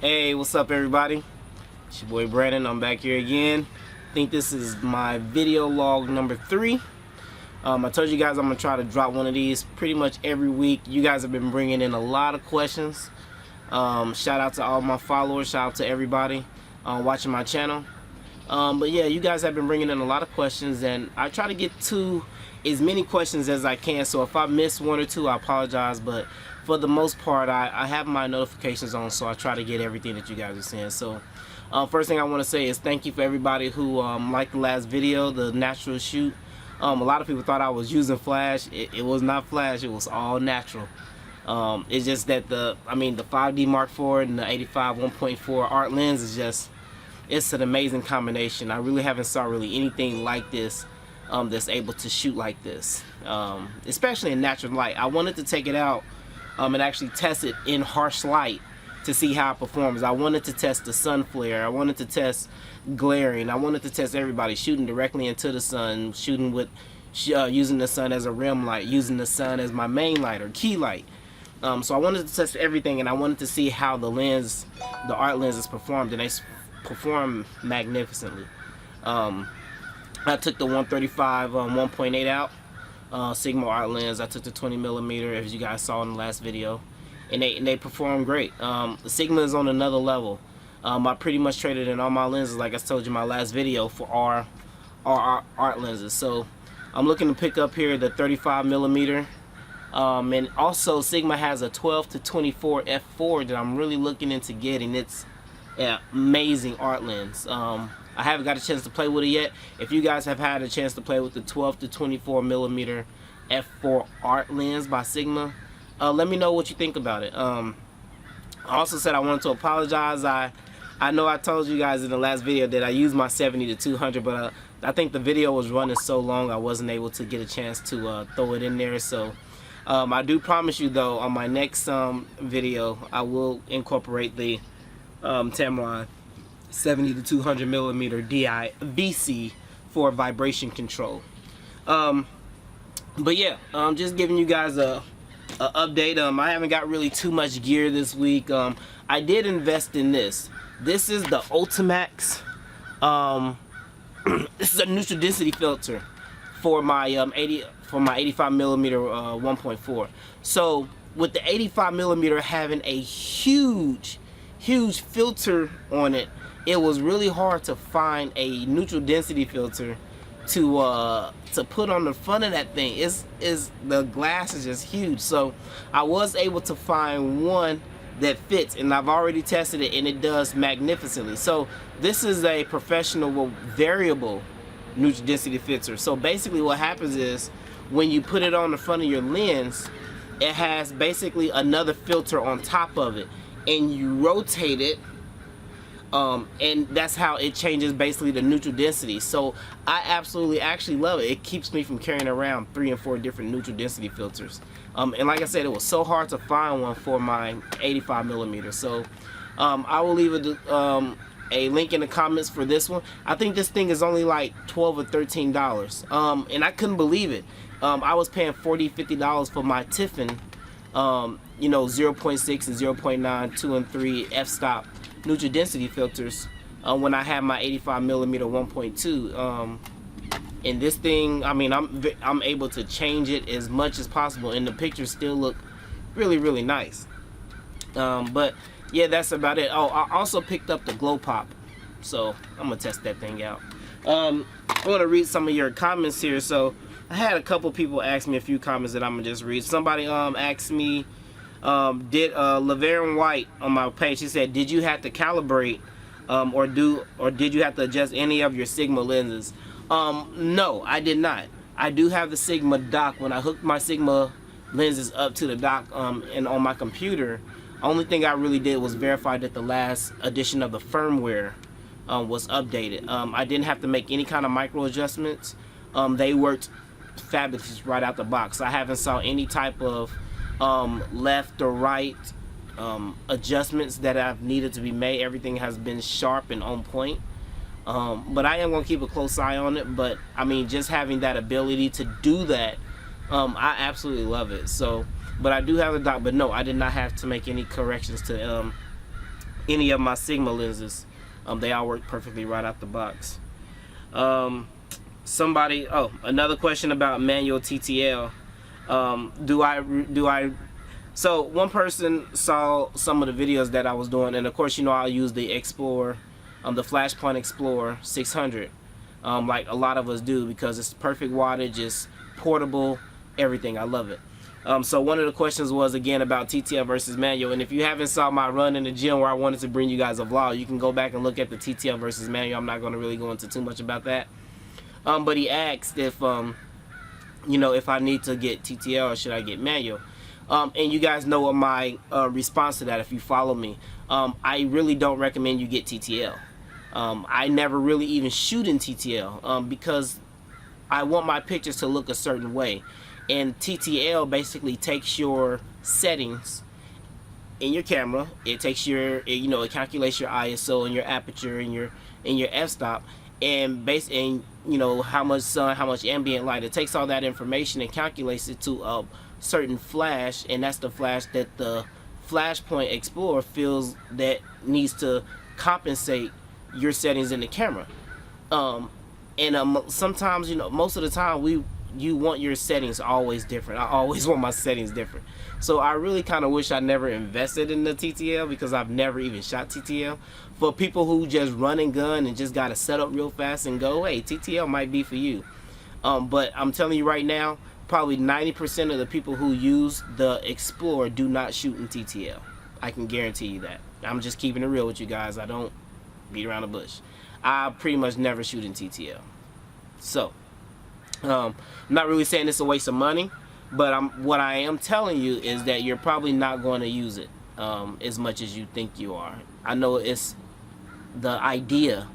Hey, what's up everybody? It's your boy Brandon. I'm back here again. I think this is my video log number 3. I told you guys I'm gonna try to drop one of these pretty much every week. You guys have been bringing in a lot of questions. Shout out to all my followers, shout out to everybody watching my channel. But yeah, you guys have been bringing in a lot of questions, and I try to get to as many questions as I can. So if I miss one or two, I apologize, but for the most part, I have my notifications on, so I try to get everything that you guys are saying. So first thing I want to say is thank you for everybody who liked the last video, the natural shoot. A lot of people thought I was using flash. It was not flash, it was all natural. It's just that the 5D Mark IV and the 85 1.4 ART lens is just, it's an amazing combination. I really haven't saw anything like this that's able to shoot like this, especially in natural light. I wanted to take it out and actually test it in harsh light to see how it performs. I wanted to test the sun flare, I wanted to test glaring, I wanted to test everybody, shooting directly into the sun, shooting with using the sun as a rim light, using the sun as my main light or key light. So I wanted to test everything, and I wanted to see how the lens, the ART lenses performed, and they perform magnificently. I took the 135 1.8 out Sigma ART lens. I took the 20mm, as you guys saw in the last video, and they perform great. The Sigma is on another level. I pretty much traded in all my lenses, like I told you in my last video, for our ART lenses. So I'm looking to pick up here the 35mm, and also Sigma has a 12 to 24 f4 that I'm really looking into getting. It's an amazing ART lens. I haven't got a chance to play with it yet. If you guys have had a chance to play with the 12 to 24mm f4 ART lens by Sigma, let me know what you think about it. I also said I wanted to apologize. I know I told you guys in the last video that I used my 70 to 200, but I think the video was running so long I wasn't able to get a chance to throw it in there. So I do promise you though, on my next video I will incorporate the Tamron 70 to 200mm DI VC for vibration control. But yeah, just giving you guys a update. I haven't got really too much gear this week. I did invest in this. This is the Ultimax. This is a neutral density filter for my 85mm 1.4. So with the 85mm having a huge filter on it, it was really hard to find a neutral density filter to put on the front of that thing. The glass is just huge. So I was able to find one that fits, and I've already tested it, and it does magnificently. So this is a professional variable neutral density filter. So basically what happens is when you put it on the front of your lens, it has basically another filter on top of it, and you rotate it, and that's how it changes basically the neutral density. So I absolutely actually love it. It keeps me from carrying around 3 and 4 different neutral density filters. And like I said, it was so hard to find one for my 85mm. So I will leave a link in the comments for this one. I think this thing is only like $12 or $13, and I couldn't believe it. I was paying $40, $50 for my Tiffin, 0.6 and 0.9, 2 and 3 f-stop neutral density filters when I had my 85mm 1.2. And this thing, I'm able to change it as much as possible, and the pictures still look really nice. But yeah, that's about it. Oh, I also picked up the Glow Pop, so I'm gonna test that thing out. I want to read some of your comments here. So I had a couple people ask me a few comments that I'm gonna just read. Somebody asked me, did Laverne White on my page, she said, did you have to calibrate or did you have to adjust any of your Sigma lenses? No, I did not. I do have the Sigma dock. When I hooked my Sigma lenses up to the dock and on my computer, only thing I really did was verify that the last edition of the firmware was updated. I didn't have to make any kind of micro adjustments. They worked fabulous right out the box. I haven't saw any type of left or right adjustments that I've needed to be made. Everything has been sharp and on point. But I am going to keep a close eye on it. But just having that ability to do that, I absolutely love it. So, but I do have the dock. But no, I did not have to make any corrections to any of my Sigma lenses. They all work perfectly right out the box. Another question about manual TTL. So one person saw some of the videos that I was doing, and of course, you know, I'll use the Explorer, the Flashpoint Explorer 600, like a lot of us do, because it's perfect wattage, it's portable, everything. I love it. So one of the questions was again about TTL versus manual, and if you haven't saw my run in the gym where I wanted to bring you guys a vlog, you can go back and look at the TTL versus manual. I'm not going to really go into too much about that. But he asked if you know, if I need to get TTL or should I get manual. And you guys know what my response to that, if you follow me. I really don't recommend you get TTL. I never really even shoot in TTL because I want my pictures to look a certain way. And TTL basically takes your settings in your camera. It takes your, you know, it calculates your ISO and your aperture and your f-stop, and you know, how much sun, how much ambient light. It takes all that information and calculates it to a certain flash, and that's the flash that the Flashpoint Explorer feels that needs to compensate your settings in the camera. Sometimes, you know, most of the time you want your settings always different. I always want my settings different. So I really kind of wish I never invested in the TTL, because I've never even shot TTL. For people who just run and gun and just got to set up real fast and go, hey, TTL might be for you. But I'm telling you right now, probably 90% of the people who use the Explorer do not shoot in TTL. I can guarantee you that. I'm just keeping it real with you guys. I don't beat around the bush. I pretty much never shoot in TTL. So I'm not really saying it's a waste of money, but what I am telling you is that you're probably not going to use it as much as you think you are. I know it's the idea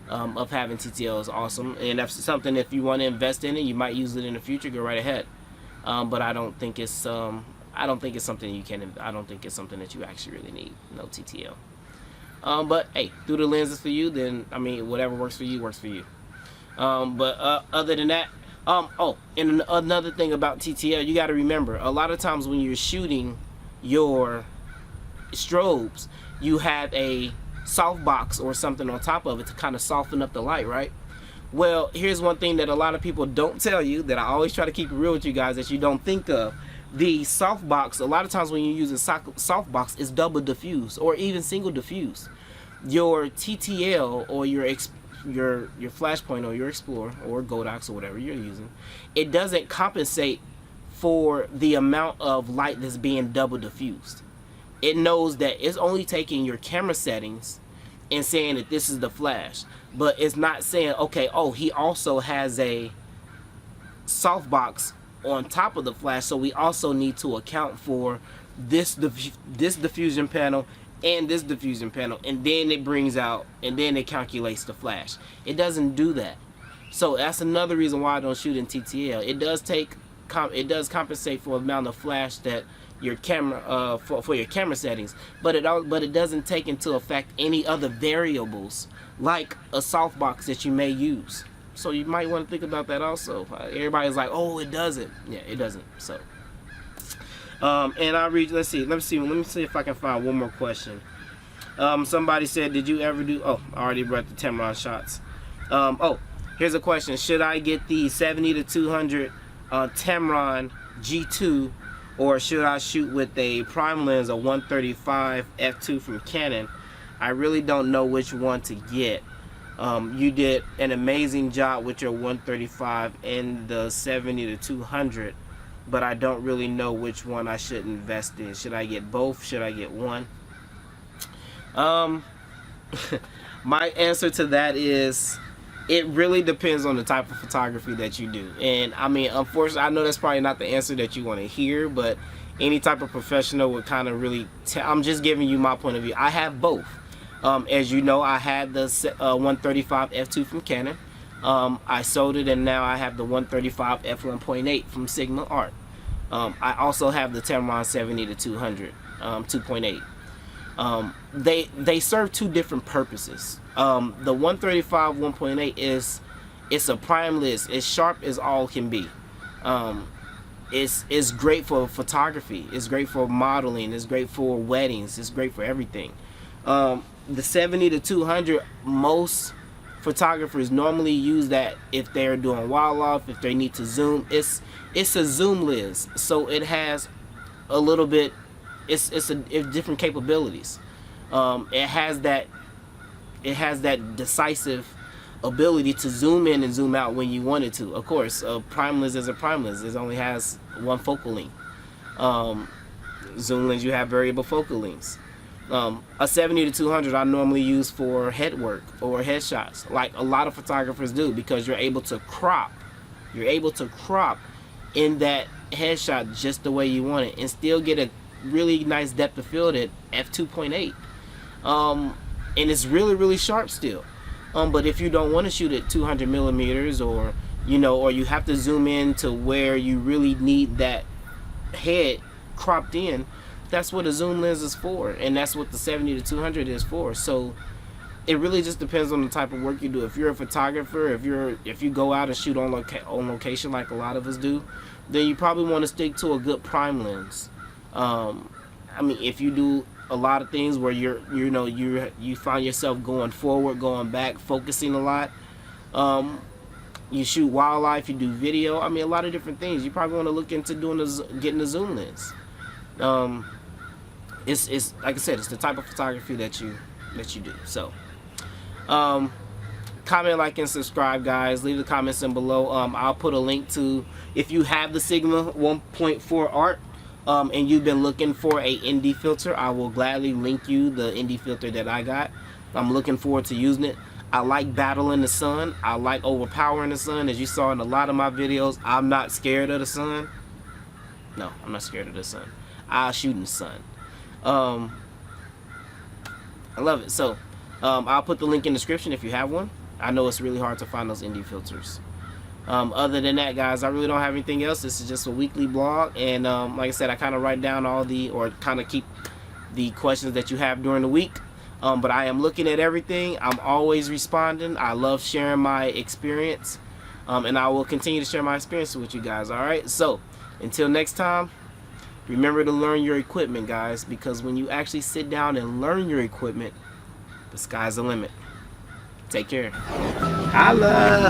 of having TTL is awesome, and that's something, if you want to invest in it, you might use it in the future, go right ahead. But I don't think it's something you can. I don't think it's something that you actually really need. No TTL. But hey, through the lenses for you, then I mean, whatever works for you works for you. But other than that, and another thing about TTL, you got to remember, a lot of times when you're shooting your strobes, you have a softbox or something on top of it to kind of soften up the light, right? Well, here's one thing that a lot of people don't tell you, that I always try to keep it real with you guys, that you don't think of. The softbox, a lot of times when you use a softbox, is double diffuse or even single diffuse. Your TTL or your Flashpoint or your Explorer or Godox or whatever you're using, it doesn't compensate for the amount of light that's being double diffused. It knows that it's only taking your camera settings and saying that this is the flash, but it's not saying, okay, oh, he also has a softbox on top of the flash, so we also need to account for this diffusion panel and this diffusion panel, and then it brings out, and then it calculates the flash. It doesn't do that. So that's another reason why I don't shoot in TTL. It does compensate for the amount of flash that your camera for your camera settings, but it doesn't take into effect any other variables like a softbox that you may use. So you might want to think about that also. Everybody's like, oh, it doesn't. Yeah, it doesn't. So and I read, let me see if I can find one more question. Somebody said, did you ever do, I already brought the Tamron shots. Here's a question. Should I get the 70-200 Tamron G2, or should I shoot with a prime lens, a 135 f2 from Canon? I really don't know which one to get. You did an amazing job with your 135 and the 70-200, but I don't really know which one I should invest in. Should I get both? Should I get one? My answer to that is, it really depends on the type of photography that you do. And I mean, unfortunately, I know that's probably not the answer that you want to hear, but any type of professional would kind of really I'm just giving you my point of view. I have both. As you know, I had the 135 f2 from Canon. I sold it, and now I have the 135 f1.8 from Sigma Art. I also have the Tamron 70-200 2.8. They serve two different purposes. The 135 1.8 it's a prime lens. It's sharp as all can be. It's great for photography. It's great for modeling. It's great for weddings. It's great for everything. The 70 to 200, most photographers normally use that if they're doing wildlife, if they need to zoom. It's a zoom lens, so it has a little bit, it's different capabilities. It has that decisive ability to zoom in and zoom out when you want it to. Of course, a prime lens is a prime lens. It only has one focal length. Zoom lens, you have variable focal lengths. A 70 to 200 I normally use for head work or headshots, like a lot of photographers do, because you're able to crop. You're able to crop in that headshot just the way you want it and still get a really nice depth of field at f2.8. And it's really sharp still. But if you don't want to shoot at 200 millimeters, or or you have to zoom in to where you really need that head cropped in, that's what a zoom lens is for, and that's what the 70 to 200 is for. So it really just depends on the type of work you do. If you're a photographer, if you go out and shoot on location like a lot of us do, then you probably want to stick to a good prime lens. I mean, if you do a lot of things where you find yourself going forward, going back, focusing a lot, you shoot wildlife, you do video, I mean, a lot of different things, you probably want to look into getting a zoom lens. It's like I said, it's the type of photography that you do. So comment, like, and subscribe, guys. Leave the comments in below. I'll put a link to, if you have the Sigma 1.4 ART and you've been looking for a ND filter, I will gladly link you the ND filter that I got. I'm looking forward to using it. I like battling the sun. I like overpowering the sun. As you saw in a lot of my videos, I'm not scared of the sun. No, I'm not scared of the sun. I'll shoot in the sun. I love it. So I'll put the link in the description if you have one. I know it's really hard to find those ND filters. Other than that, guys, I really don't have anything else. This is just a weekly blog, and like I said, I kind of write down kind of keep the questions that you have during the week. But I am looking at everything. I'm always responding. I love sharing my experience, and I will continue to share my experience with you guys. All right, so until next time, remember to learn your equipment, guys, because when you actually sit down and learn your equipment, the sky's the limit. Take care. Holla!